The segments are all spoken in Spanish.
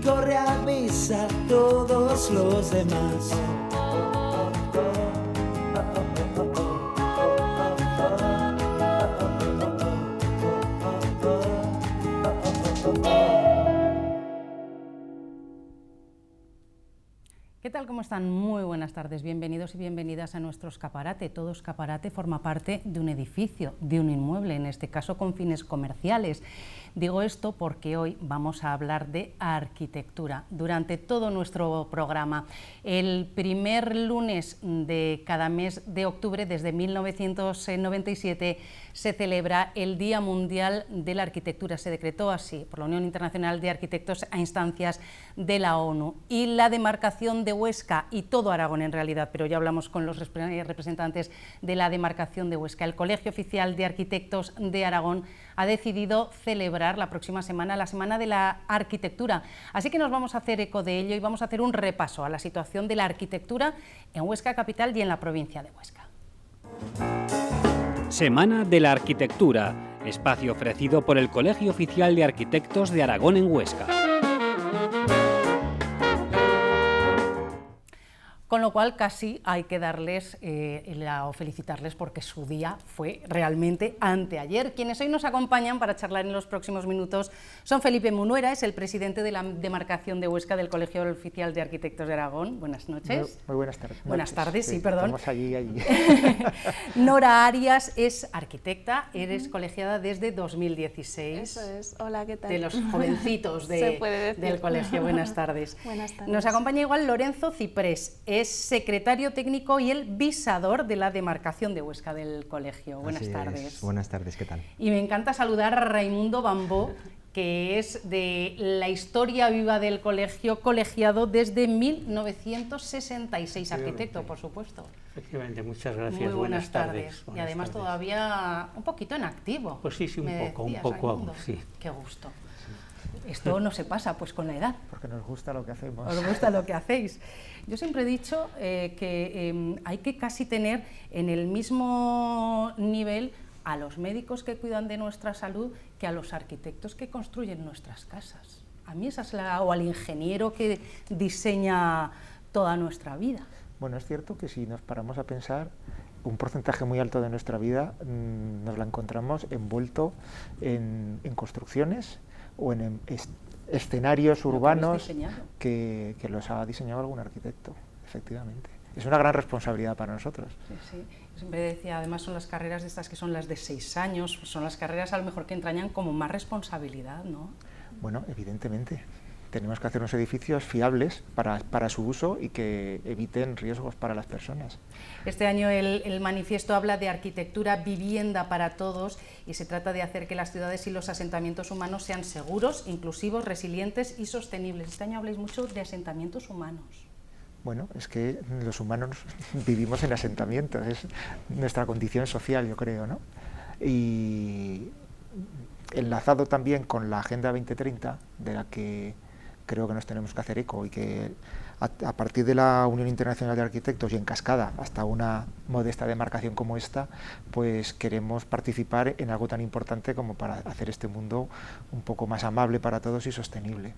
corre, avisa a todos los demás. ¿Qué tal? ¿Cómo están? Muy buenas tardes. Bienvenidos y bienvenidas a nuestro escaparate. Todo escaparate forma parte de un edificio, de un inmueble, en este caso con fines comerciales. Digo esto porque hoy vamos a hablar de arquitectura durante todo nuestro programa. El primer lunes de cada mes de octubre, desde 1997, se celebra el Día Mundial de la Arquitectura. Se decretó así por la Unión Internacional de Arquitectos a instancias de la ONU. Y la demarcación de Huesca y todo Aragón en realidad, pero ya hablamos con los representantes de la demarcación de Huesca. El Colegio Oficial de Arquitectos de Aragón ha decidido celebrar la próxima semana la Semana de la Arquitectura. Así que nos vamos a hacer eco de ello y vamos a hacer un repaso a la situación de la arquitectura en Huesca capital y en la provincia de Huesca. Semana de la Arquitectura, espacio ofrecido por el Colegio Oficial de Arquitectos de Aragón en Huesca. Con lo cual casi hay que darles o felicitarles porque su día fue realmente anteayer. Quienes hoy nos acompañan para charlar en los próximos minutos son Felipe Munuera, es el presidente de la demarcación de Huesca del Colegio Oficial de Arquitectos de Aragón. Buenas noches. Muy buenas tardes. Buenas tardes, sí, perdón. Estamos allí. Nora Arias es arquitecta, eres colegiada desde 2016. Eso es. Hola, ¿qué tal? De los jovencitos del colegio. Buenas tardes. Buenas tardes. Nos acompaña igual Lorenzo Ciprés, es secretario técnico y el visador de la demarcación de Huesca del colegio. Buenas tardes. Buenas tardes, ¿qué tal? Y me encanta saludar a Raimundo Bambó, que es de la historia viva del colegio, colegiado desde 1966, arquitecto, por supuesto. Efectivamente, muchas gracias. Muy buenas tardes. Buenas y además tardes. Todavía un poquito en activo. Pues sí, un poco aún, sí. Qué gusto. Esto no se pasa pues con la edad. Porque nos gusta lo que hacemos. Os gusta lo que hacéis. Yo siempre he dicho que hay que casi tener en el mismo nivel a los médicos que cuidan de nuestra salud que a los arquitectos que construyen nuestras casas. A mí esa es o al ingeniero que diseña toda nuestra vida. Bueno, es cierto que si nos paramos a pensar, un porcentaje muy alto de nuestra vida nos la encontramos envuelto en construcciones o en escenarios urbanos que los ha diseñado algún arquitecto, efectivamente. Es una gran responsabilidad para nosotros. Sí. Yo siempre decía, además son las carreras de estas que son las de 6 años, son las carreras a lo mejor que entrañan como más responsabilidad, ¿no? Bueno, evidentemente. Tenemos que hacer unos edificios fiables para su uso y que eviten riesgos para las personas. Este año el manifiesto habla de arquitectura, vivienda para todos y se trata de hacer que las ciudades y los asentamientos humanos sean seguros, inclusivos, resilientes y sostenibles. Este año habláis mucho de asentamientos humanos. Bueno, es que los humanos vivimos en asentamientos, es nuestra condición social, yo creo, ¿no? Y enlazado también con la Agenda 2030, de la que creo que nos tenemos que hacer eco y que a partir de la Unión Internacional de Arquitectos y en cascada hasta una modesta demarcación como esta, pues queremos participar en algo tan importante como para hacer este mundo un poco más amable para todos y sostenible.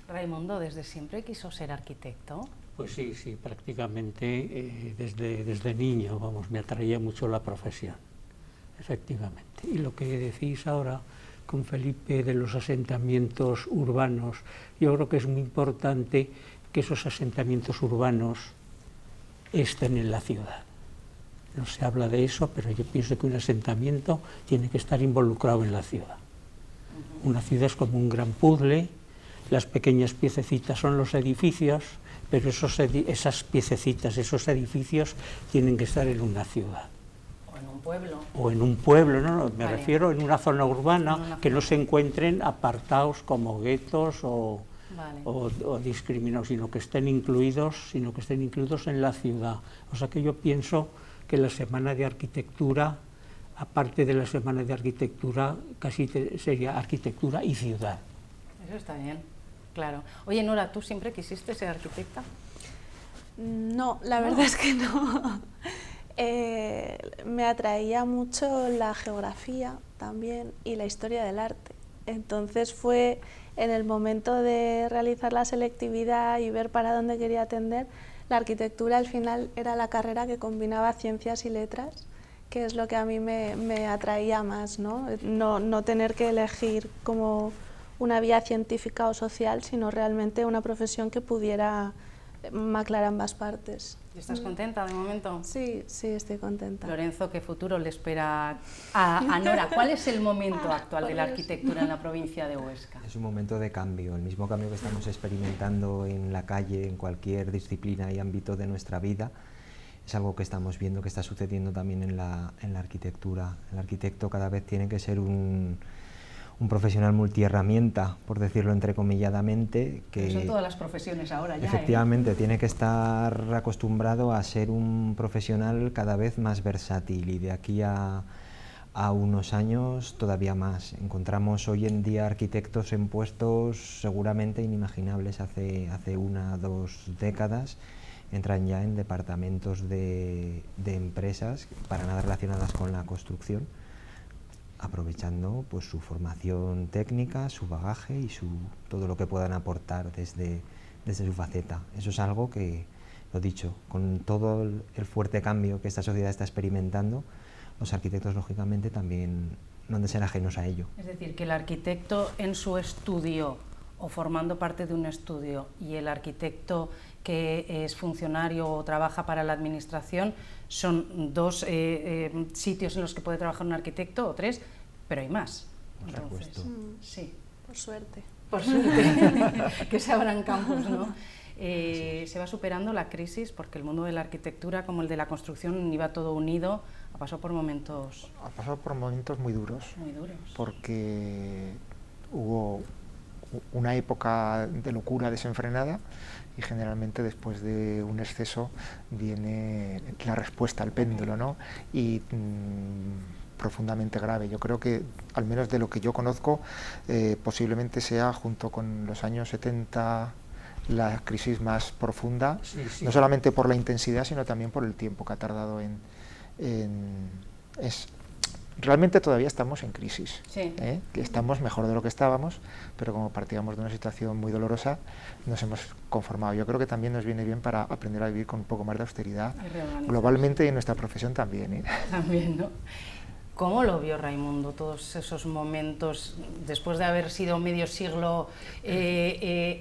Raimundo, ¿desde siempre quiso ser arquitecto? Pues sí, prácticamente desde niño, me atraía mucho la profesión, efectivamente. Y lo que decís ahora con Felipe de los asentamientos urbanos, yo creo que es muy importante que esos asentamientos urbanos estén en la ciudad. No se habla de eso, pero yo pienso que un asentamiento tiene que estar involucrado en la ciudad. Una ciudad es como un gran puzzle, las pequeñas piececitas son los edificios, pero esas piececitas, esos edificios tienen que estar en una ciudad. O en un pueblo, me refiero en una zona urbana, que no se encuentren apartados como guetos o discriminados, sino que estén incluidos en la ciudad. O sea que yo pienso que la Semana de Arquitectura, aparte de la Semana de Arquitectura, casi sería arquitectura y ciudad. Eso está bien, claro. Oye, Nora, ¿tú siempre quisiste ser arquitecta? No, la verdad es que no. Me atraía mucho la geografía también y la historia del arte. Entonces fue en el momento de realizar la selectividad y ver para dónde quería tender, la arquitectura al final era la carrera que combinaba ciencias y letras, que es lo que a mí me atraía más, ¿no? No tener que elegir como una vía científica o social, sino realmente una profesión que pudiera maclar ambas partes. ¿Y estás contenta de momento? Sí, sí, estoy contenta. Lorenzo, ¿qué futuro le espera a Nora? ¿Cuál es el momento actual de la arquitectura en la provincia de Huesca? Es un momento de cambio, el mismo cambio que estamos experimentando en la calle, en cualquier disciplina y ámbito de nuestra vida. Es algo que estamos viendo que está sucediendo también en la arquitectura. El arquitecto cada vez tiene que ser un profesional multiherramienta, por decirlo entrecomilladamente. Que son todas las profesiones ahora ya. Efectivamente, tiene que estar acostumbrado a ser un profesional cada vez más versátil, y de aquí a unos años todavía más. Encontramos hoy en día arquitectos en puestos seguramente inimaginables hace 1 o 2 décadas. Entran ya en departamentos de empresas para nada relacionadas con la construcción, aprovechando pues su formación técnica, su bagaje y todo lo que puedan aportar desde su faceta. Eso es algo que, lo dicho, con todo el fuerte cambio que esta sociedad está experimentando, los arquitectos lógicamente también no han de ser ajenos a ello. Es decir, que el arquitecto en su estudio o formando parte de un estudio y el arquitecto que es funcionario o trabaja para la administración son 2 sitios en los que puede trabajar un arquitecto, o 3, pero hay más. Entonces, sí. Por suerte. Por suerte, que se abran campos, ¿no? Se va superando la crisis, porque el mundo de la arquitectura, como el de la construcción, iba todo unido, ha pasado por momentos... Ha pasado por momentos muy duros. Muy duros. Porque hubo una época de locura desenfrenada, y generalmente después de un exceso viene la respuesta al péndulo, ¿no? Y profundamente grave. Yo creo que, al menos de lo que yo conozco, posiblemente sea, junto con los años 70, la crisis más profunda, no solamente por la intensidad, sino también por el tiempo que ha tardado realmente todavía estamos en crisis, que estamos mejor de lo que estábamos, pero como partíamos de una situación muy dolorosa, nos hemos conformado. Yo creo que también nos viene bien para aprender a vivir con un poco más de austeridad, globalmente, y en nuestra profesión también. También, ¿no? ¿Cómo lo vio Raimundo todos esos momentos, después de haber sido medio siglo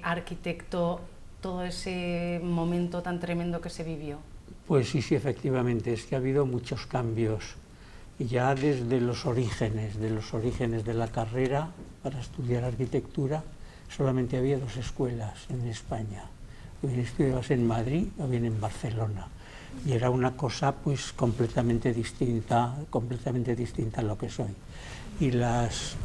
arquitecto, todo ese momento tan tremendo que se vivió? Pues sí, efectivamente, es que ha habido muchos cambios. Ya desde los orígenes de la carrera para estudiar arquitectura, solamente había 2 escuelas en España. O bien estudiabas en Madrid o bien en Barcelona. Y era una cosa pues completamente distinta a lo que soy. Y las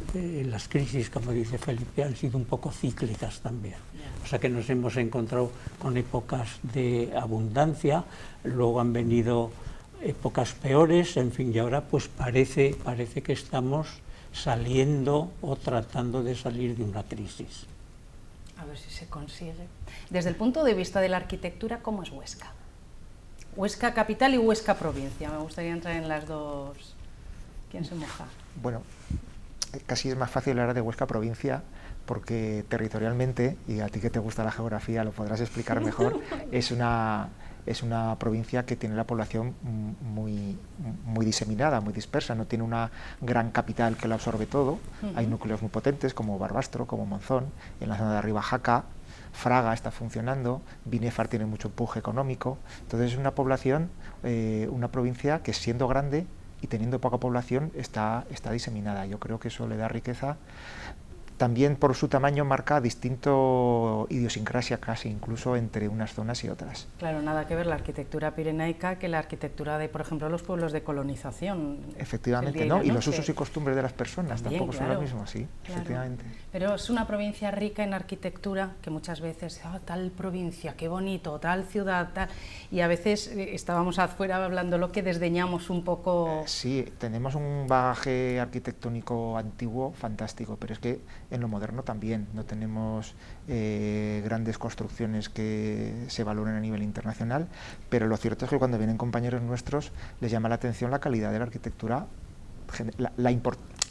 crisis, como dice Felipe, han sido un poco cíclicas también. O sea que nos hemos encontrado con épocas de abundancia, luego han venido épocas peores, en fin, y ahora pues parece que estamos saliendo o tratando de salir de una crisis. A ver si se consigue. Desde el punto de vista de la arquitectura, ¿cómo es Huesca? Huesca capital y Huesca provincia. Me gustaría entrar en las dos. ¿Quién se moja? Bueno, casi es más fácil hablar de Huesca provincia, porque territorialmente, y a ti que te gusta la geografía lo podrás explicar mejor, es una provincia que tiene la población muy diseminada, muy dispersa, no tiene una gran capital que lo absorbe todo. Hay núcleos muy potentes como Barbastro, como Monzón, en la zona de arriba Jaca, Fraga está funcionando, Binéfar tiene mucho empuje económico. Entonces es una población, una provincia que, siendo grande y teniendo poca población, está diseminada. Yo creo que eso le da riqueza. También por su tamaño marca distinto idiosincrasia, casi incluso entre unas zonas y otras. Claro, nada que ver la arquitectura pirenaica que la arquitectura de, por ejemplo, los pueblos de colonización. Efectivamente, ¿no? Y los usos y costumbres de las personas también, tampoco son lo mismo, sí, claro. Efectivamente. Pero es una provincia rica en arquitectura, que muchas veces, tal provincia, qué bonito, tal ciudad, tal... Y a veces estábamos afuera hablando lo que desdeñamos un poco... Sí, tenemos un bagaje arquitectónico antiguo fantástico, pero es que en lo moderno también no tenemos grandes construcciones que se valoren a nivel internacional, pero lo cierto es que cuando vienen compañeros nuestros les llama la atención la calidad de la arquitectura,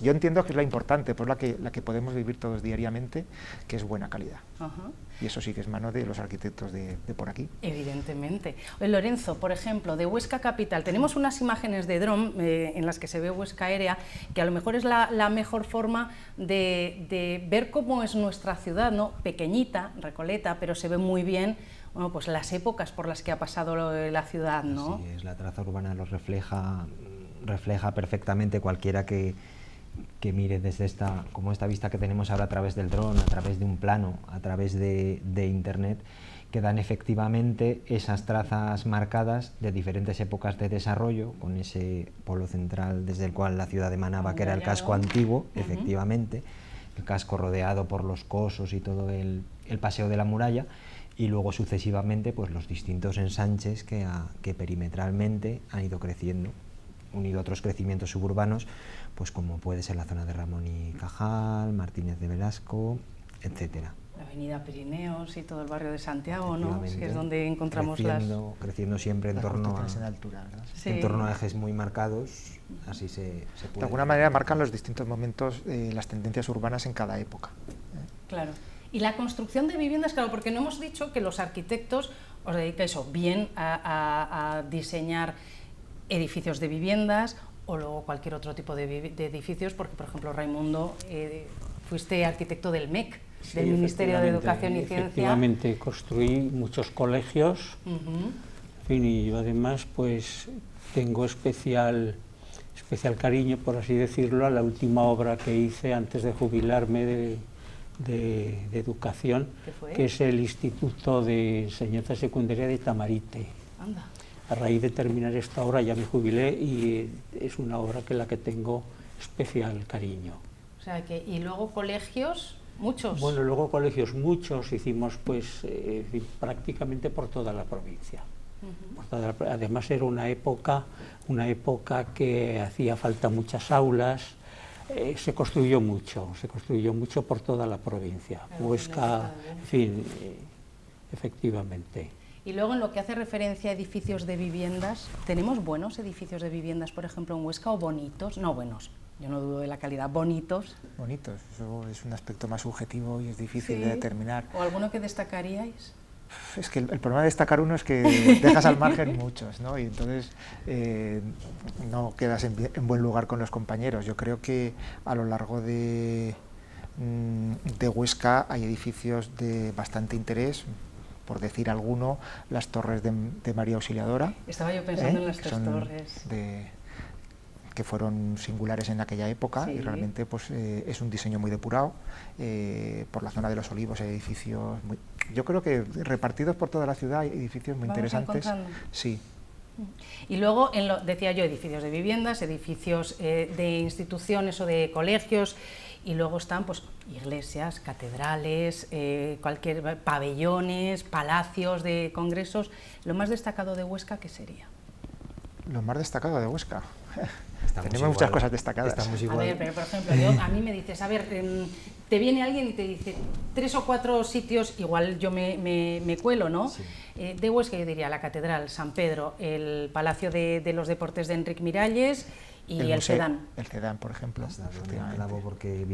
yo entiendo que es la importante, pues la que podemos vivir todos diariamente, que es buena calidad. Ajá. Y eso sí que es mano de los arquitectos de por aquí. Evidentemente. Oye, Lorenzo, por ejemplo, de Huesca Capital, tenemos unas imágenes de dron en las que se ve Huesca Aérea, que a lo mejor es la mejor forma de ver cómo es nuestra ciudad, ¿no? Pequeñita, Recoleta, pero se ve muy bien, bueno, pues las épocas por las que ha pasado la ciudad, ¿no? Así es, la traza urbana lo refleja perfectamente cualquiera que mire desde esta vista que tenemos ahora a través del dron, a través de un plano, a través de internet, que dan efectivamente esas trazas marcadas de diferentes épocas de desarrollo, con ese polo central desde el cual la ciudad emanaba, que era el casco antiguo, efectivamente, el casco rodeado por los cosos y todo el paseo de la muralla, y luego sucesivamente pues los distintos ensanches que perimetralmente han ido creciendo, unido a otros crecimientos suburbanos, pues como puede ser la zona de Ramón y Cajal, Martínez de Velasco, etcétera. La avenida Pirineos y todo el barrio de Santiago, ¿no? Que es donde encontramos creciendo siempre en torno a altura, ¿verdad? Sí. En torno a ejes muy marcados, así se puede. De alguna manera marcan los distintos momentos, las tendencias urbanas en cada época. Claro. Y la construcción de viviendas, claro, porque no hemos dicho que los arquitectos os dedicáis bien a diseñar edificios de viviendas o luego cualquier otro tipo de edificios, porque, por ejemplo, Raimundo, fuiste arquitecto del MEC, sí, del Ministerio de Educación y Ciencia. Efectivamente, construí muchos colegios, en fin, y yo además pues tengo especial cariño, por así decirlo, a la última obra que hice antes de jubilarme de educación, que es el Instituto de Enseñanza Secundaria de Tamarite. Anda. A raíz de terminar esta obra ya me jubilé y es una obra que la que tengo especial cariño. O sea que, y luego colegios, muchos. Bueno, luego colegios muchos, hicimos pues prácticamente por toda la provincia. Además era una época que hacía falta muchas aulas, se construyó mucho por toda la provincia. Huesca, en fin, efectivamente. Y luego en lo que hace referencia a edificios de viviendas, ¿tenemos buenos edificios de viviendas, por ejemplo, en Huesca, o bonitos? No buenos, yo no dudo de la calidad, bonitos. Bonitos, eso es un aspecto más subjetivo y es difícil de determinar. ¿O alguno que destacaríais? Es que el problema de destacar uno es que dejas al margen muchos, ¿no? Y entonces no quedas en buen lugar con los compañeros. Yo creo que a lo largo de Huesca hay edificios de bastante interés. Por decir alguno, las torres de María Auxiliadora. Estaba yo pensando en las tres torres. Que fueron singulares en aquella época, sí. Y realmente pues, es un diseño muy depurado. Por la zona de los Olivos hay edificios, yo creo que repartidos por toda la ciudad hay edificios muy interesantes. Sí. Y luego, decía yo, edificios de viviendas, edificios de instituciones o de colegios, y luego están pues iglesias, catedrales, pabellones, palacios de congresos. Lo más destacado de Huesca, ¿qué sería? Lo más destacado de Huesca. Tenemos muchas cosas destacadas. A ver, pero por ejemplo, a mí me dices, a ver, te viene alguien y te dice 3 o 4 sitios, igual yo me cuelo, ¿no? Sí. De Huesca yo diría la Catedral, San Pedro, el Palacio de los Deportes de Enric Miralles y el CEDAN. El CEDAN, por ejemplo. Clavo, porque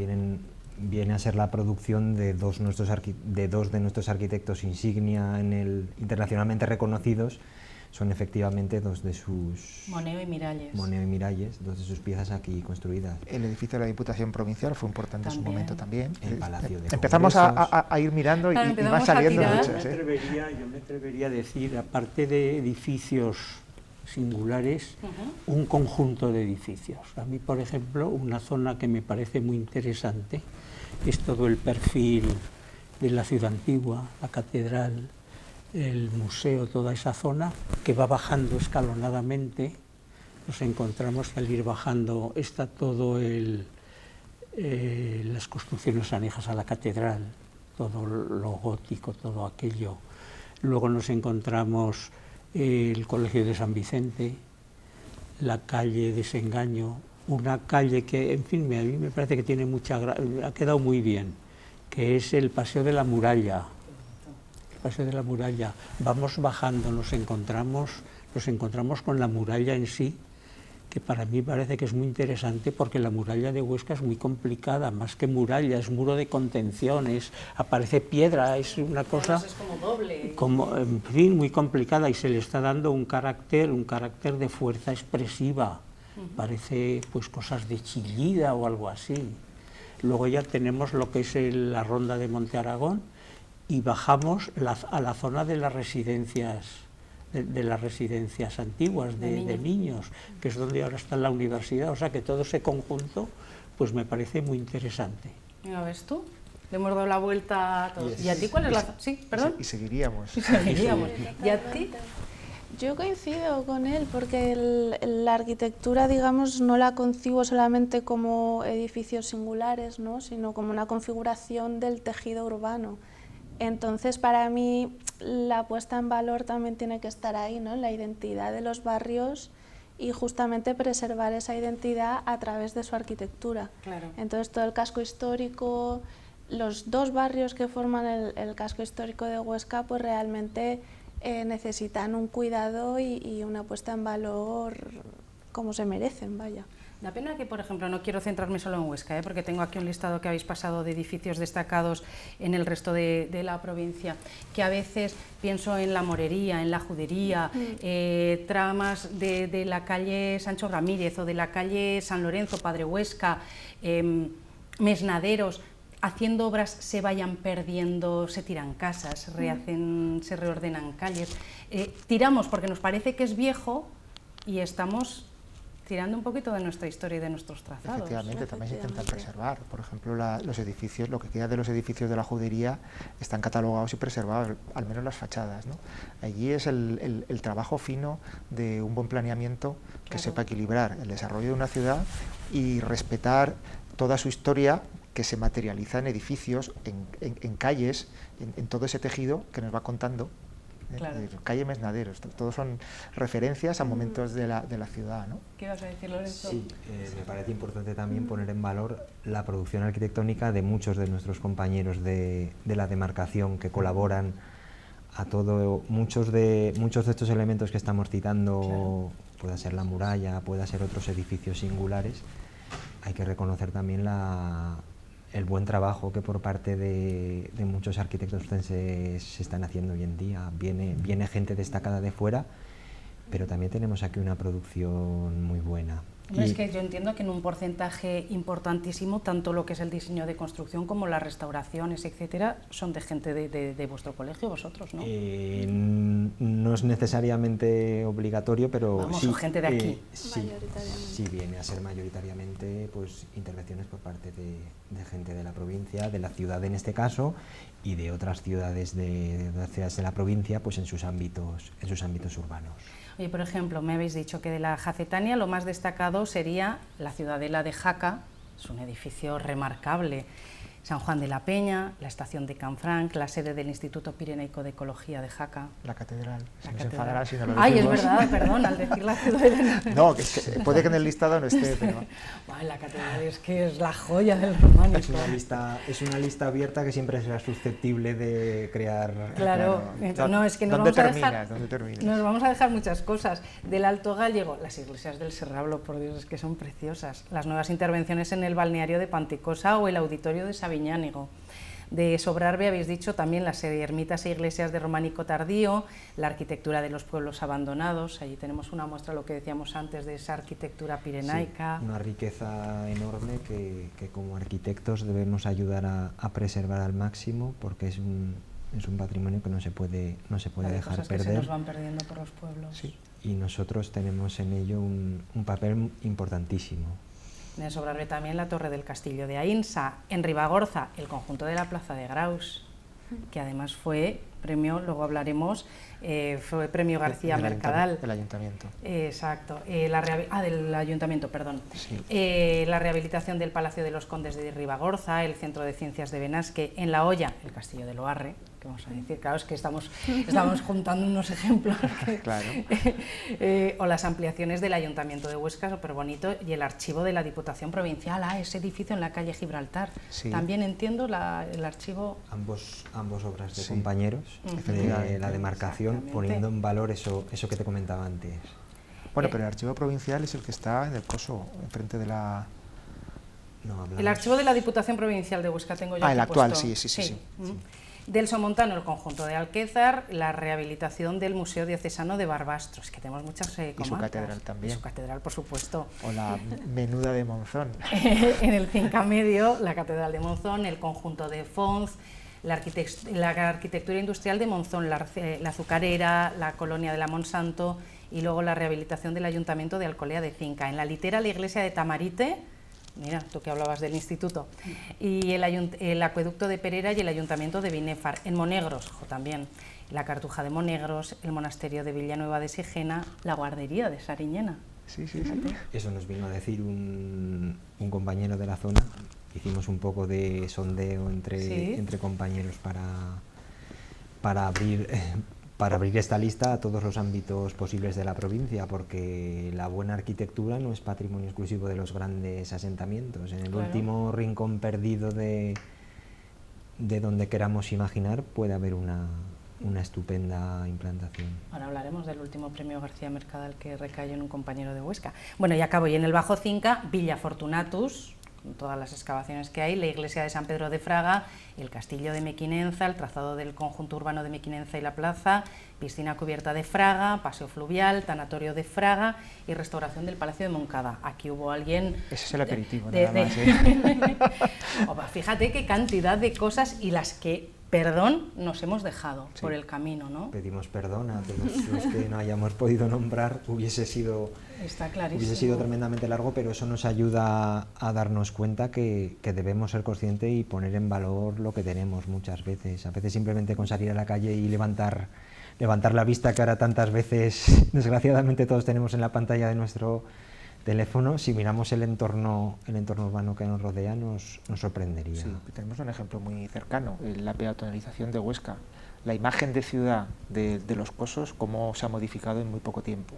viene a ser la producción de dos de nuestros arquitectos insignia internacionalmente reconocidos. Son efectivamente dos de sus... Moneo y Miralles, dos de sus piezas aquí construidas. El edificio de la Diputación Provincial fue importante en su momento también. El Palacio de Empezamos a ir mirando y van saliendo muchos. Yo me atrevería a decir, aparte de edificios singulares, un conjunto de edificios. A mí, por ejemplo, una zona que me parece muy interesante es todo el perfil de la ciudad antigua, la catedral, el museo, toda esa zona que va bajando escalonadamente. Nos encontramos que al ir bajando está todo las construcciones anejas a la catedral, todo lo gótico, todo aquello. Luego nos encontramos el Colegio de San Vicente, la calle Desengaño, una calle que, en fin, a mí me parece que tiene ha quedado muy bien, que es el Paseo de la Muralla. Paseo de la Muralla, vamos bajando, nos encontramos con la muralla en sí, que para mí parece que es muy interesante, porque la muralla de Huesca es muy complicada, más que muralla, es muro de contenciones, aparece piedra, es una cosa es como doble. como, en fin, muy complicada, y se le está dando un carácter de fuerza expresiva, parece pues cosas de Chillida o algo así. Luego ya tenemos lo que es la ronda de Monte Aragón, y bajamos a la zona de las residencias, de las residencias antiguas de niños, que es donde ahora está la universidad, o sea que todo ese conjunto pues me parece muy interesante. Mira, ¿ves tú? Le hemos dado la vuelta a todos. ¿Y a ti cuál es la...? Sí, perdón. Y seguiríamos. Seguiríamos. ¿Y a ti? Yo coincido con él, porque la arquitectura, digamos, no la concibo solamente como edificios singulares, ¿no?, sino como una configuración del tejido urbano. Entonces, para mí, la puesta en valor también tiene que estar ahí, ¿no?, la identidad de los barrios, y justamente preservar esa identidad a través de su arquitectura. Claro. Entonces, todo el casco histórico, los dos barrios que forman el casco histórico de Huesca, pues realmente necesitan un cuidado y una puesta en valor como se merecen, vaya. Da pena que, por ejemplo, no quiero centrarme solo en Huesca, porque tengo aquí un listado que habéis pasado de edificios destacados en el resto de la provincia, que a veces pienso en la Morería, en la Judería, tramas de la calle Sancho Ramírez o de la calle San Lorenzo, Padre Huesca, mesnaderos. Haciendo obras se vayan perdiendo, se tiran casas, se reordenan calles. Tiramos porque nos parece que es viejo y estamos tirando un poquito de nuestra historia y de nuestros trazados. Efectivamente, también se intentan preservar. Por ejemplo, los edificios, lo que queda de los edificios de la Judería están catalogados y preservados, al menos las fachadas, ¿no? Allí es el trabajo fino de un buen planeamiento que sepa equilibrar el desarrollo de una ciudad y respetar toda su historia, que se materializa en edificios, en calles, en todo ese tejido que nos va contando. Claro. Calle Mesnaderos, todos son referencias a momentos de la ciudad, ¿no? ¿Qué vas a decir, Lorenzo? Sí, me parece importante también poner en valor la producción arquitectónica de muchos de nuestros compañeros de la demarcación, que colaboran a todo. Muchos de estos elementos que estamos citando, pueda ser la muralla, pueda ser otros edificios singulares, hay que reconocer también el buen trabajo que por parte de muchos arquitectos se están haciendo hoy en día. Viene gente destacada de fuera, pero también tenemos aquí una producción muy buena. Es que yo entiendo que en un porcentaje importantísimo, tanto lo que es el diseño de construcción como las restauraciones, etcétera, son de gente de vuestro colegio, vosotros, ¿no? No es necesariamente obligatorio, pero vamos, sí, gente de aquí. Sí viene a ser mayoritariamente pues intervenciones por parte de gente de la provincia, de la ciudad en este caso, y de otras ciudades de la provincia, pues en sus ámbitos urbanos. Oye, por ejemplo, me habéis dicho que de la Jacetania lo más destacado sería la Ciudadela de Jaca, es un edificio remarcable. San Juan de la Peña, la estación de Canfranc, la sede del Instituto Pirenaico de Ecología de Jaca. La catedral, la se catedral. Nos enfadará si no lo decimos. Ay, es verdad, perdón, al decir la Ciudadela. No, que puede que en el listado no esté, pero... Bueno, la catedral es que es la joya del románico. Es una lista abierta que siempre será susceptible de crear... Claro. No, es que nos vamos ¿Dónde terminas? Nos vamos a dejar muchas cosas. Del Alto Gállego, las iglesias del Serrablo, por Dios, es que son preciosas. Las nuevas intervenciones en el balneario de Panticosa o el auditorio de Sabiñánigo. De Sobrarbe habéis dicho también las ermitas e iglesias de románico tardío, la arquitectura de los pueblos abandonados. Allí tenemos una muestra, lo que decíamos antes, de esa arquitectura pirenaica. Sí, una riqueza enorme que como arquitectos debemos ayudar a preservar al máximo, porque es un patrimonio que no se puede dejar cosas perder. Que se nos van perdiendo por los pueblos. Sí, y nosotros tenemos en ello un papel importantísimo. En Sobrarbe también la torre del castillo de Aínsa, en Ribagorza el conjunto de la plaza de Graus, que además fue premio, luego hablaremos, fue premio García Mercadal. Del ayuntamiento. Exacto, del ayuntamiento, perdón. Sí. La rehabilitación del Palacio de los Condes de Ribagorza, el Centro de Ciencias de Benasque, en La Hoya, el Castillo de Loarre, que vamos a decir, claro, es que estamos juntando unos ejemplos, Claro. O las ampliaciones del Ayuntamiento de Huesca, súper bonito, y el archivo de la Diputación Provincial, ese edificio en la calle Gibraltar. Sí. También entiendo el archivo... Ambos obras de compañeros de la demarcación, poniendo en valor eso que te comentaba antes. Bueno, pero el archivo provincial es el que está en el Coso, enfrente de la... No, El archivo de la Diputación Provincial de Huesca tengo yo aquí el actual, puesto. sí. Del Somontano, el conjunto de Alquézar, la rehabilitación del Museo Diocesano de Barbastro, es que tenemos muchas comarcas. Y su catedral también. Y su catedral, por supuesto. O la Menuda de Monzón. En el Cinca Medio, la Catedral de Monzón, el conjunto de Fonz, la arquitectura industrial de Monzón, la azucarera, la colonia de la Monsanto y luego la rehabilitación del Ayuntamiento de Alcolea de Cinca. En la litera, la iglesia de Tamarite, mira, tú que hablabas del instituto, y el acueducto de Perera y el ayuntamiento de Binéfar. En Monegros, también, la cartuja de Monegros, el monasterio de Villanueva de Sigena, la guardería de Sariñena. Sí. Eso nos vino a decir un compañero de la zona. Hicimos un poco de sondeo entre compañeros para abrir esta lista a todos los ámbitos posibles de la provincia, porque la buena arquitectura no es patrimonio exclusivo de los grandes asentamientos. En el último rincón perdido de donde queramos imaginar puede haber una estupenda implantación. Ahora hablaremos del último premio García Mercadal que recayó en un compañero de Huesca. Bueno, y acabo, y en el Bajo Cinca, Villa Fortunatus, con todas las excavaciones que hay, la iglesia de San Pedro de Fraga, el castillo de Mequinenza, el trazado del conjunto urbano de Mequinenza y la plaza, piscina cubierta de Fraga, paseo fluvial, tanatorio de Fraga y restauración del Palacio de Moncada. Aquí hubo alguien... Ese es el aperitivo, nada más. Fíjate qué cantidad de cosas y las que, perdón, nos hemos dejado por el camino, ¿no? Pedimos perdón a todos los que no hayamos podido nombrar, hubiese sido tremendamente largo, pero eso nos ayuda a darnos cuenta que debemos ser conscientes y poner en valor lo que tenemos muchas veces. A veces simplemente con salir a la calle y levantar la vista, que ahora tantas veces desgraciadamente todos tenemos en la pantalla de nuestro teléfono, si miramos el entorno urbano que nos rodea, nos sorprendería. Sí, tenemos un ejemplo muy cercano, la peatonalización de Huesca. La imagen de ciudad de los Cosos, cómo se ha modificado en muy poco tiempo.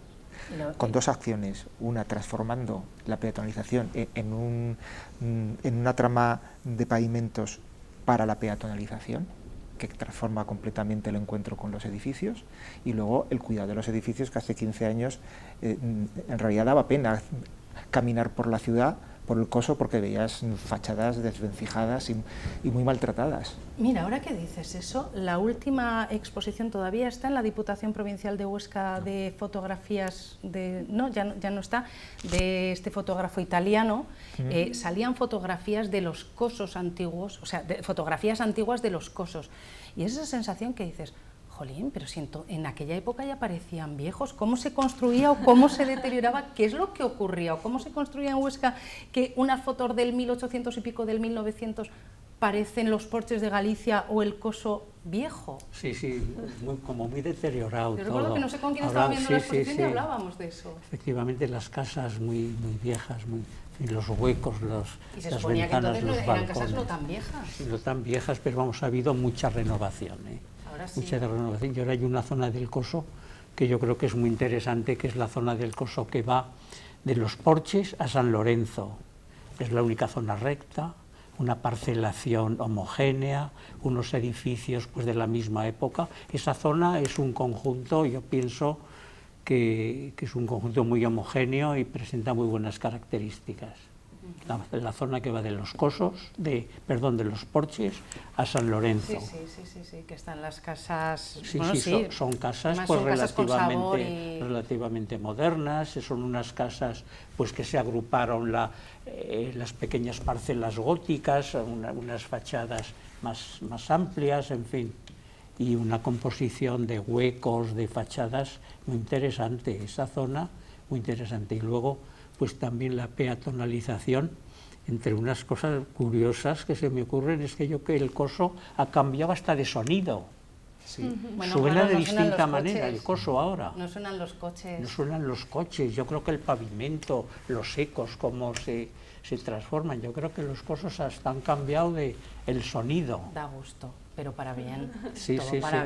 Con dos acciones, una transformando la peatonalización en una trama de pavimentos para la peatonalización, que transforma completamente el encuentro con los edificios, y luego el cuidado de los edificios, que hace 15 años en realidad daba pena caminar por la ciudad, por el Coso, porque veías fachadas desvencijadas y muy maltratadas. Mira, ahora que dices eso, la última exposición todavía está en la Diputación Provincial de Huesca de fotografías ya no está, de este fotógrafo italiano. Salían fotografías de los Cosos antiguos, o sea, fotografías antiguas de los Cosos, y es esa sensación que dices, jolín, pero siento, en aquella época ya parecían viejos, ¿cómo se construía o cómo se deterioraba? ¿Qué es lo que ocurría? ¿O cómo se construía en Huesca que unas fotos del 1800 y pico, del 1900, parecen los porches de Galicia o el Coso viejo? Sí, como muy deteriorado. Yo recuerdo que no sé con quién estaba viendo la exposición y hablábamos de eso. Efectivamente, las casas muy viejas, y los huecos, y se las suponía ventanas, que entonces los eran balcones. casas no tan viejas. Sí, no tan viejas, pero vamos, ha habido mucha renovación. Ahora sí. Mucha renovación. Y ahora hay una zona del Coso que yo creo que es muy interesante, que es la zona del Coso que va de los Porches a San Lorenzo. Es la única zona recta, una parcelación homogénea, unos edificios pues de la misma época. Esa zona es un conjunto, yo pienso que es un conjunto muy homogéneo y presenta muy buenas características. La zona que va de los Cosos, de los Porches a San Lorenzo. Sí, que están las casas... Son casas además, pues son casas con sabor y... relativamente modernas, son unas casas pues que se agruparon las pequeñas parcelas góticas, unas fachadas más amplias, en fin, y una composición de huecos, de fachadas muy interesante, esa zona muy interesante. Y luego pues también la peatonalización. Entre unas cosas curiosas que se me ocurren es que el Coso ha cambiado hasta de sonido. Sí. Suena de distinta manera el Coso ahora. No suenan los coches. No suenan los coches. Yo creo que el pavimento, los ecos, cómo se transforman. Yo creo que los Cosos hasta han cambiado el sonido. Da gusto, pero para bien.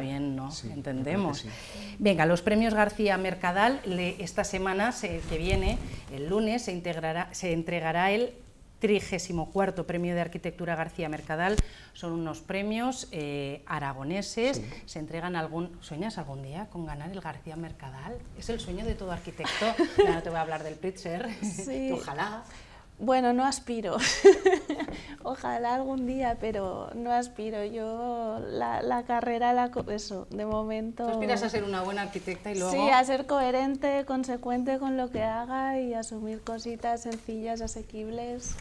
Bien, ¿no? Sí, entendemos. sí. Venga, los premios García Mercadal, esta semana que viene, el lunes, se entregará el 34º Premio de Arquitectura García Mercadal. Son unos premios aragoneses, Sí. se entregan ¿Sueñas algún día con ganar el García Mercadal? Es el sueño de todo arquitecto. Ya no te voy a hablar del Pritzker, Sí. ojalá. Bueno, no aspiro. Ojalá algún día, pero no aspiro. Yo la carrera, eso, de momento... Tú aspiras a ser una buena arquitecta y luego... Sí, a ser coherente, consecuente con lo que haga y asumir cositas sencillas, asequibles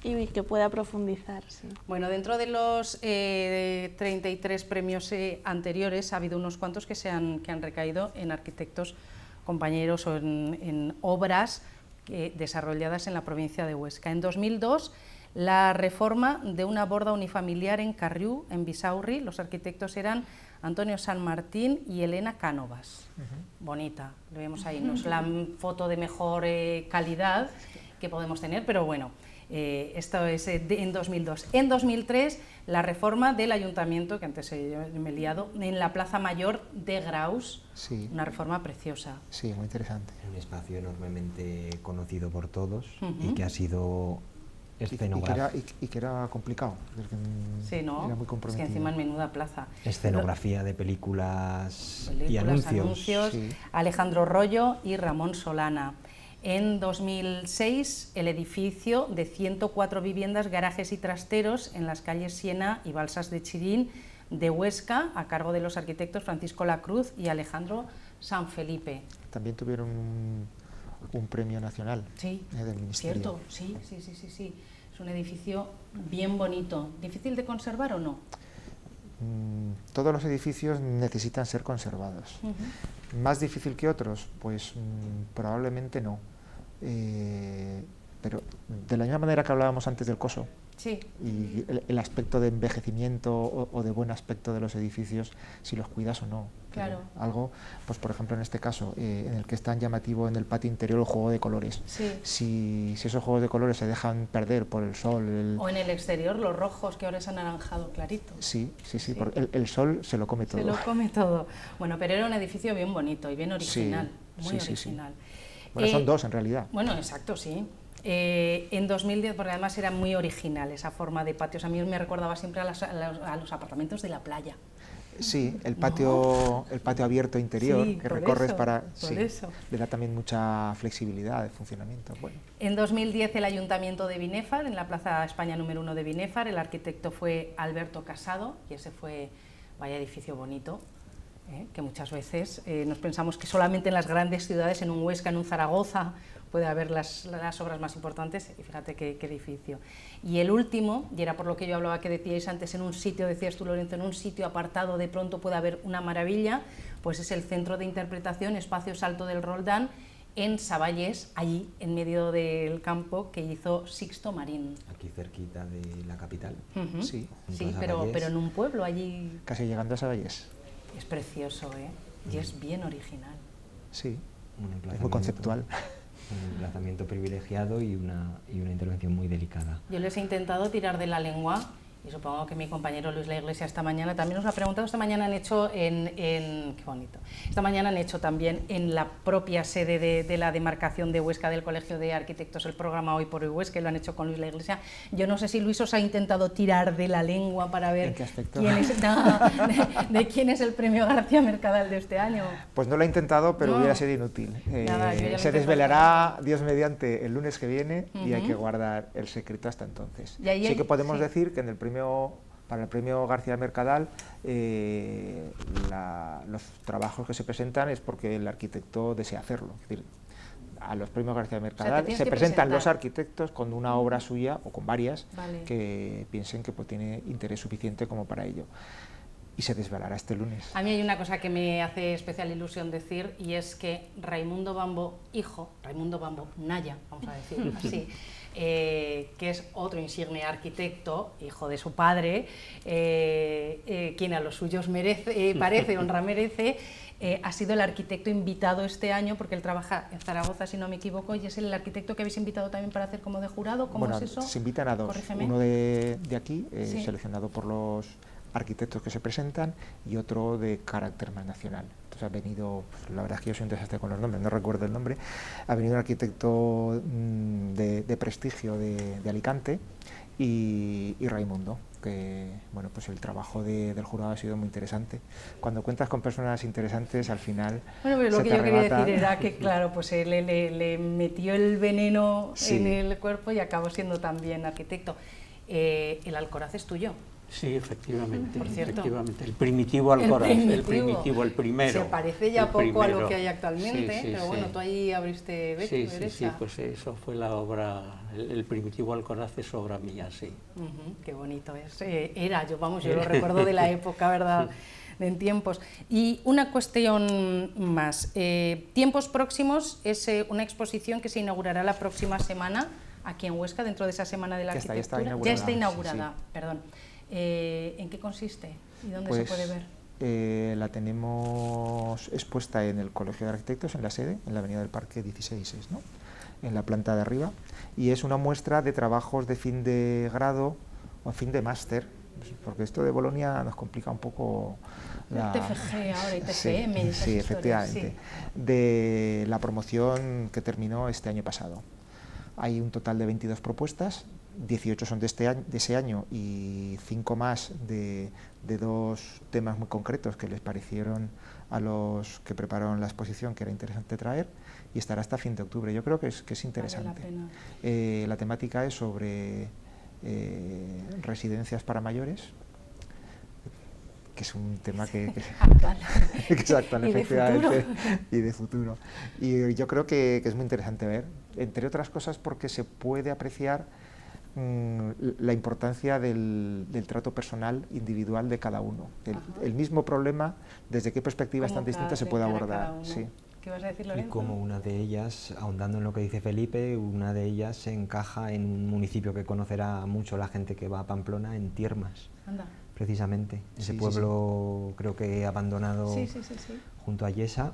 y que pueda profundizar. Sí. Bueno, dentro de los 33 premios anteriores ha habido unos cuantos que han recaído en arquitectos compañeros o en obras desarrolladas en la provincia de Huesca. En 2002, la reforma de una borda unifamiliar en Carriú, en Bisaurri. Los arquitectos eran Antonio San Martín y Elena Cánovas. Bonita, lo vemos ahí. No es la foto de mejor calidad que podemos tener, pero bueno, esto es en 2002. En 2003, la reforma del ayuntamiento, que antes me he liado, en la Plaza Mayor de Graus, Sí. una reforma preciosa. Sí, muy interesante. Un espacio enormemente conocido por todos y Ujú. que ha sido escenografía. Y que era complicado, porque Sí, ¿no? era muy Es que comprometido. encima en menuda plaza. Escenografía de películas y Películas, anuncios. Sí. Alejandro Rollo y Ramón Solana. En 2006, el edificio de 104 viviendas, garajes y trasteros en las calles Siena y Balsas de Chirín de Huesca, a cargo de los arquitectos Francisco Lacruz y Alejandro Sanfelipe. También tuvieron un premio nacional Sí, del Ministerio. cierto, sí. Es un edificio bien bonito. ¿Difícil de conservar o no? Todos los edificios necesitan ser conservados. ¿Más difícil que otros? Pues probablemente no. Pero de la misma manera que hablábamos antes del coso, Sí. y el aspecto de envejecimiento o de buen aspecto de los edificios, si los cuidas o no. Claro. Pero algo, pues por ejemplo en este caso, en el que es tan llamativo en el patio interior el juego de colores. Sí. Si esos juegos de colores se dejan perder por el sol, O en el exterior, los rojos, que ahora es anaranjado clarito. sí, porque el sol se lo come todo. Se lo come todo. Bueno, pero era un edificio bien bonito y bien original, muy sí. original. Bueno, son dos en realidad. Bueno, exacto, sí. En 2010, porque además era muy original esa forma de patios. A mí me recordaba siempre a los apartamentos de la playa. Sí, el patio abierto interior Sí, que por recorres eso, para... por sí, eso. le da también mucha flexibilidad de funcionamiento. Bueno, En 2010, el Ayuntamiento de Binéfar, en la Plaza España número 1 de Binéfar, el arquitecto fue Alberto Casado, y ese fue, vaya edificio bonito, que muchas veces nos pensamos que solamente en las grandes ciudades, en un Huesca, en un Zaragoza, puede haber las obras más importantes, y fíjate qué edificio. Y el último, y era por lo que yo hablaba que decíais antes, en un sitio, decías tú, Lorenzo, en un sitio apartado de pronto puede haber una maravilla, pues es el Centro de Interpretación Espacio Salto del Roldán, en Savalles, allí en medio del campo, que hizo Sixto Marín. Aquí cerquita de la capital. Ujú. sí, Sí, a pero Savalles. en un pueblo allí casi llegando a Savalles. es precioso, y es bien original. Sí, Un es emplazamiento- muy conceptual. Un emplazamiento privilegiado y una intervención muy delicada. Yo les he intentado tirar de la lengua, y supongo que mi compañero Luis La Iglesia esta mañana también nos ha preguntado. Esta mañana han hecho qué bonito, esta mañana han hecho también en la propia sede de la demarcación de Huesca del Colegio de Arquitectos el programa Hoy por Hoy Huesca, que lo han hecho con Luis La Iglesia. Yo no sé si Luis os ha intentado tirar de la lengua para ver ¿En qué aspecto? quién es, de quién es el premio García Mercadal de este año. Pues no lo he intentado, pero No. hubiera sido inútil. Nada, yo ya lo Se he desvelará, Dios mediante, el lunes que viene y hay Ujú. que guardar el secreto hasta entonces. Y ahí Sí hay- que podemos sí. decir que para el premio García Mercadal, los trabajos que se presentan es porque el arquitecto desea hacerlo. Es decir, a los premios García Mercadal tienes se que presentan los presentar. arquitectos con una obra suya o con varias Vale. que piensen que pues, tiene interés suficiente como para ello. Y se desvelará este lunes. A mí hay una cosa que me hace especial ilusión decir, y es que Raimundo Bambo, hijo, Raimundo Bambo Naya, vamos a decir así, que es otro insigne arquitecto, hijo de su padre, quien a los suyos parece, honra merece, ha sido el arquitecto invitado este año, porque él trabaja en Zaragoza, si no me equivoco, y es el arquitecto que habéis invitado también para hacer como de jurado. ¿Cómo Bueno, es eso? se invitan a dos, Corrígeme. uno de aquí, Sí. seleccionado por los arquitectos que se presentan, y otro de carácter más nacional. pues ha venido, pues la verdad es que yo soy un desastre con los nombres, no recuerdo el nombre, ha venido un arquitecto de prestigio de Alicante y Raimundo, que bueno, pues el trabajo del jurado ha sido muy interesante. Cuando cuentas con personas interesantes, al final bueno, pero lo que yo arrebata. quería decir era que, claro, pues él le metió el veneno Sí. en el cuerpo y acabó siendo también arquitecto. El Alcoraz es tuyo. Sí, efectivamente, Por cierto. efectivamente. El primitivo Alcoraz, el primero. Se parece ya el poco a lo primero. que hay actualmente, Sí, sí, pero sí. bueno, tú ahí abriste Sí, brecha. sí, pues eso fue la obra, el primitivo Alcoraz es obra mía, sí. Qué bonito es. Yo lo recuerdo de la época, ¿verdad? En tiempos. Y una cuestión más. Tiempos próximos es una exposición que se inaugurará la próxima semana aquí en Huesca, dentro de esa Semana de la Ya Arquitectura. está Ya está inaugurada, inaugurada, sí. perdón. ¿En qué consiste y dónde Pues, se puede ver? la tenemos expuesta en el Colegio de Arquitectos, en la sede, en la Avenida del Parque 16, ¿no? En la planta de arriba, y es una muestra de trabajos de fin de grado o fin de máster, porque esto de Bolonia nos complica un poco El TFG ahora y TFM. Sí, y esas sí, historias, efectivamente, de la promoción que terminó este año pasado. Hay un total de 22 propuestas, 18 son de ese año y 5 más de 2 temas muy concretos que les parecieron a los que prepararon la exposición que era interesante traer, y estará hasta fin de octubre. Yo creo que es interesante. Vale la pena. La temática es sobre residencias para mayores, que es un tema que Actual. exacto, Y de efectivamente, futuro. y de futuro. Y yo creo que es muy interesante ver, entre otras cosas porque se puede apreciar la importancia del trato personal individual de cada uno. El mismo problema, desde qué perspectivas tan distintas se puede abordar. Sí. ¿Qué vas a decir, Y Lorenzo? como una de ellas, ahondando en lo que dice Felipe, una de ellas se encaja en un municipio que conocerá mucho la gente que va a Pamplona, en Tiermas. Anda. Precisamente, ese Sí, pueblo creo que abandonado Sí. junto a Yesa,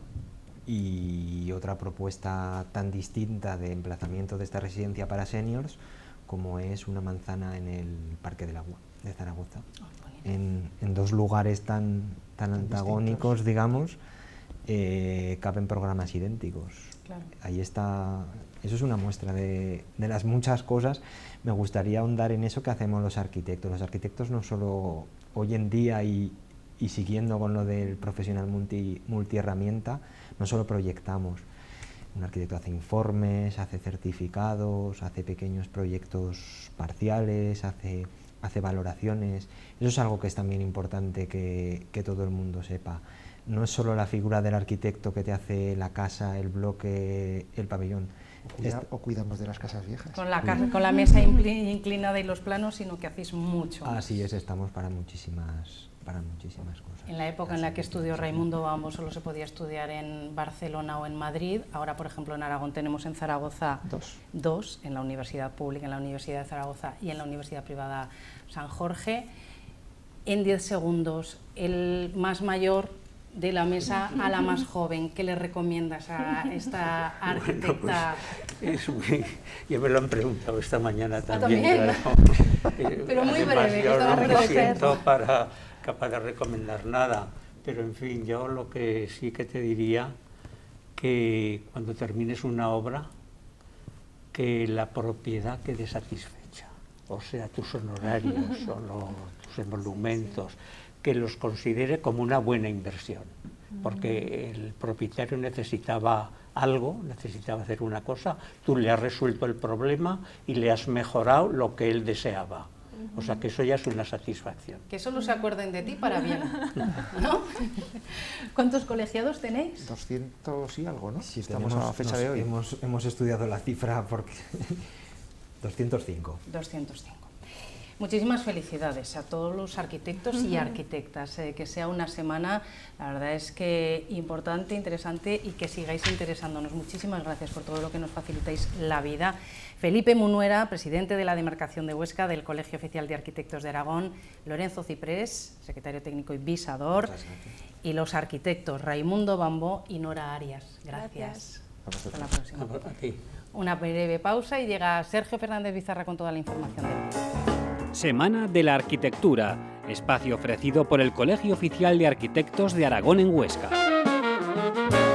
y otra propuesta tan distinta de emplazamiento de esta residencia para seniors como es una manzana en el Parque del Agua de Zaragoza, en 2 lugares tan antagónicos, digamos, caben programas idénticos. Claro. Ahí está, eso es una muestra de las muchas cosas. Me gustaría ahondar en eso que hacemos los arquitectos. Los arquitectos no solo hoy en día y siguiendo con lo del profesional multiherramienta, no solo proyectamos. Un arquitecto hace informes, hace certificados, hace pequeños proyectos parciales, hace valoraciones. Eso es algo que es también importante que todo el mundo sepa. No es solo la figura del arquitecto que te hace la casa, el bloque, el pabellón. O cuidamos de las casas viejas. Con la mesa inclinada y los planos, sino que hacéis mucho más. Así es, estamos para muchísimas cosas. En la época en la que estudió Raimundo Bambo solo se podía estudiar en Barcelona o en Madrid. Ahora, por ejemplo, en Aragón tenemos en Zaragoza 2, en la Universidad Pública, en la Universidad de Zaragoza y en la Universidad Privada San Jorge. En 10 segundos, el más mayor de la mesa a la más joven, ¿qué le recomiendas a esta arquitecta? Bueno, pues ya me lo han preguntado esta mañana también. Claro. Pero muy Además, breve, yo esto no va a me recoger. siento capaz de recomendar nada, pero en fin, yo lo que sí que te diría, que cuando termines una obra, que la propiedad quede satisfecha, o sea, tus honorarios o tus emolumentos, que los considere como una buena inversión, porque el propietario necesitaba algo, necesitaba hacer una cosa, tú le has resuelto el problema y le has mejorado lo que él deseaba. O sea que eso ya es una satisfacción. Que solo se acuerden de ti para bien, ¿no? ¿Cuántos colegiados tenéis? 200 y algo, ¿no? Sí, estamos a la fecha de hoy. Hemos estudiado la cifra porque 205. 205. Muchísimas felicidades a todos los arquitectos y arquitectas, que sea una semana, la verdad es que importante, interesante y que sigáis interesándonos. Muchísimas gracias por todo lo que nos facilitáis la vida. Felipe Munuera, presidente de la demarcación de Huesca del Colegio Oficial de Arquitectos de Aragón, Lorenzo Ciprés, secretario técnico y visador, y los arquitectos Raimundo Bambo y Nora Arias. Gracias. Hasta la próxima. A ti. Una breve pausa y llega Sergio Fernández Bizarra con toda la información del día. Semana de la Arquitectura, espacio ofrecido por el Colegio Oficial de Arquitectos de Aragón en Huesca. Música